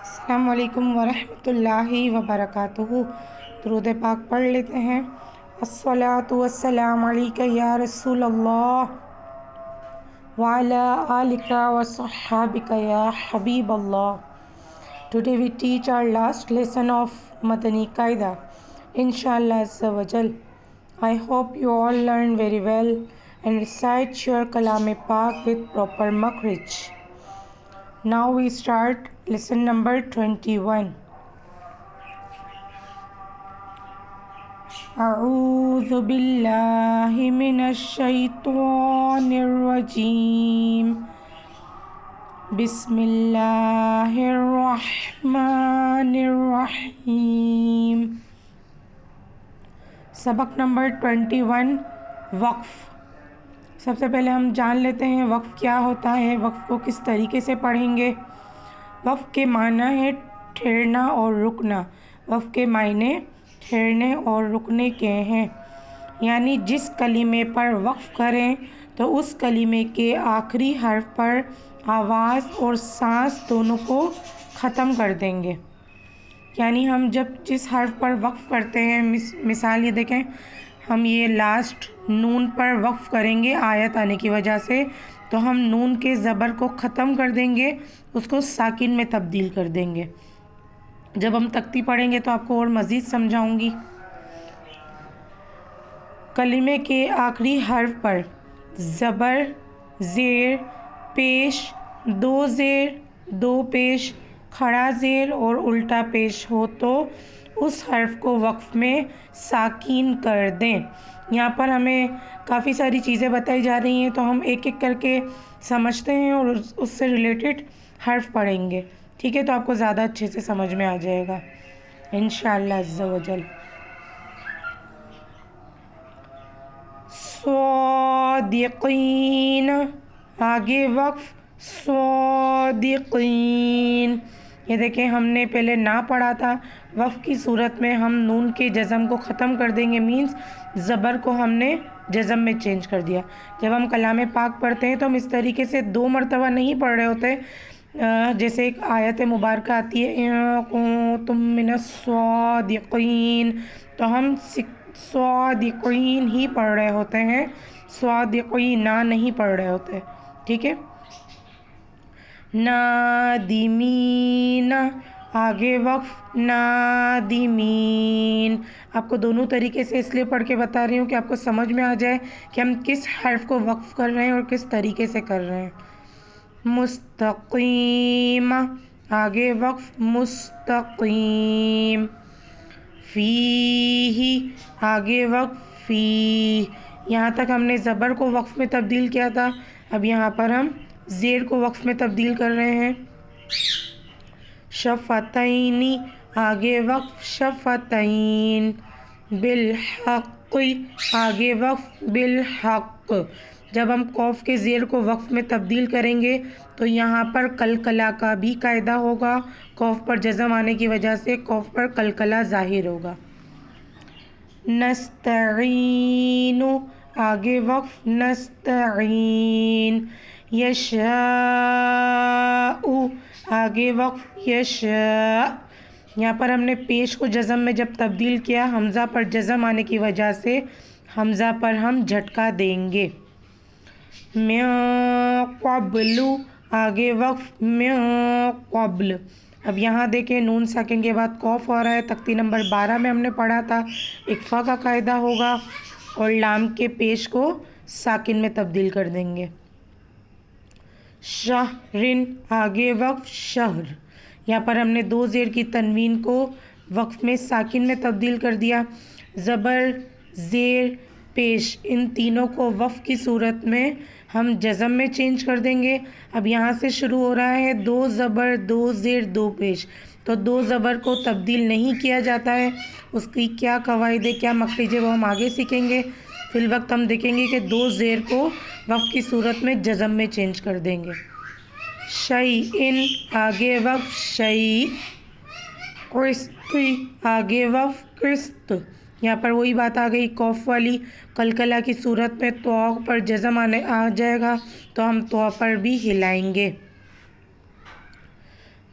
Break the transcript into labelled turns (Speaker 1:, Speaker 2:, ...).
Speaker 1: السلام علیکم ورحمۃ اللہ وبرکاتہ۔ درود پاک پڑھ لیتے ہیں۔ الصلاۃ والسلام علیک یا رسول اللہ وعلی آلک وصحابک یا حبیب اللہ۔ Today we teach our last lesson of Madani Qaida, Inshallah Azza wa Jal. I hope you all learn very well and recite your Kalam-e-Pak with proper makhraj. Now we start lesson number 21. أعوذ بالله من الشيطان الرجيم. بسم الله الرحمن الرحيم. سبق نمبر 21 وقف۔ سب سے پہلے ہم جان لیتے ہیں وقف کیا ہوتا ہے، وقف کو کس طریقے سے پڑھیں گے۔ وقف کے معنی ہے ٹھہرنا اور رکنا۔ وقف کے معنی ٹھہرنے اور رکنے کے ہیں، یعنی جس کلمے پر وقف کریں تو اس کلمے کے آخری حرف پر آواز اور سانس دونوں کو ختم کر دیں گے۔ یعنی ہم جب جس حرف پر وقف کرتے ہیں، مثال یہ دیکھیں، ہم یہ لاسٹ نون پر وقف کریں گے آیت آنے کی وجہ سے، تو ہم نون کے زبر کو ختم کر دیں گے، اس کو ساکن میں تبدیل کر دیں گے۔ جب ہم تختی پڑھیں گے تو آپ کو اور مزید سمجھاؤں گی۔ کلمے کے آخری حرف پر زبر، زیر، پیش، دو زیر، دو پیش، کھڑا زیر اور الٹا پیش ہو تو اس حرف کو وقف میں ساکین کر دیں۔ یہاں پر ہمیں کافی ساری چیزیں بتائی جا رہی ہیں، تو ہم ایک ایک کر کے سمجھتے ہیں اور اس سے ریلیٹڈ حرف پڑھیں گے، ٹھیک ہے؟ تو آپ کو زیادہ اچھے سے سمجھ میں آ جائے گا انشاءاللہ عز و جل۔ صادقین، آگے وقف صادقین۔ یہ دیکھیں ہم نے پہلے نہ پڑھا تھا، وقف کی صورت میں ہم نون کے جزم کو ختم کر دیں گے، مینز زبر کو ہم نے جزم میں چینج کر دیا۔ جب ہم کلام پاک پڑھتے ہیں تو ہم اس طریقے سے دو مرتبہ نہیں پڑھ رہے ہوتے، جیسے ایک آیت مبارکہ آتی ہے تم من الصادقین، تو ہم صادقین ہی پڑھ رہے ہوتے ہیں، صادقین نہیں پڑھ رہے ہوتے، ٹھیک ہے؟ نادمین، آگے وقف نادمین۔ آپ کو دونوں طریقے سے اس لیے پڑھ کے بتا رہی ہوں کہ آپ کو سمجھ میں آ جائے کہ ہم کس حرف کو وقف کر رہے ہیں اور کس طریقے سے کر رہے ہیں۔ مستقیم، آگے وقف مستقیم۔ فیہ، آگے وقف فی۔ یہاں تک ہم نے زبر کو وقف میں تبدیل کیا تھا، اب یہاں پر ہم زیر کو وقف میں تبدیل کر رہے ہیں۔ شفتین، آگے وقف شفتین۔ بالحق، آگے وقف بالحق۔ جب ہم قوف کے زیر کو وقف میں تبدیل کریں گے تو یہاں پر قلقلہ کا بھی قاعدہ ہوگا، قوف پر جزم آنے کی وجہ سے قوف پر قلقلہ ظاہر ہوگا۔ نستعین، آگے وقف نستعین۔ یشاء، آگے وقف یشاء۔ یہاں پر ہم نے پیش کو جزم میں جب تبدیل کیا، حمزہ پر جزم آنے کی وجہ سے حمزہ پر ہم جھٹکا دیں گے۔ من قبل، آگے وقف من قبل۔ اب یہاں دیکھیں نون ساکن کے بعد قوف ہو رہا ہے، تختی نمبر 12 میں ہم نے پڑھا تھا اکفا کا قاعدہ ہوگا اور لام کے پیش کو ساکن میں تبدیل کر دیں گے۔ شہرن، آگے وقف شہر۔ یہاں پر ہم نے دو زیر کی تنوین کو وقف میں ساکن میں تبدیل کر دیا۔ زبر، زیر، پیش، ان تینوں کو وقف کی صورت میں ہم جزم میں چینج کر دیں گے۔ اب یہاں سے شروع ہو رہا ہے دو زبر، دو زیر، دو پیش، تو دو زبر کو تبدیل نہیں کیا جاتا ہے، اس کی کیا قواعد ہے، کیا مخرج ہے، وہ ہم آگے سیکھیں گے۔ فی الوقت ہم دیکھیں گے کہ دو زیر کو وقف کی صورت میں جزم میں چینج کر دیں گے۔ شیئن، آگے وقف شیء۔ قسط، آگے وقف قسط۔ یہاں پر وہی بات آ گئی قوف والی، قلقلہ کی صورت میں تو پر جزم آ جائے گا تو ہم تو پر بھی ہلائیں گے۔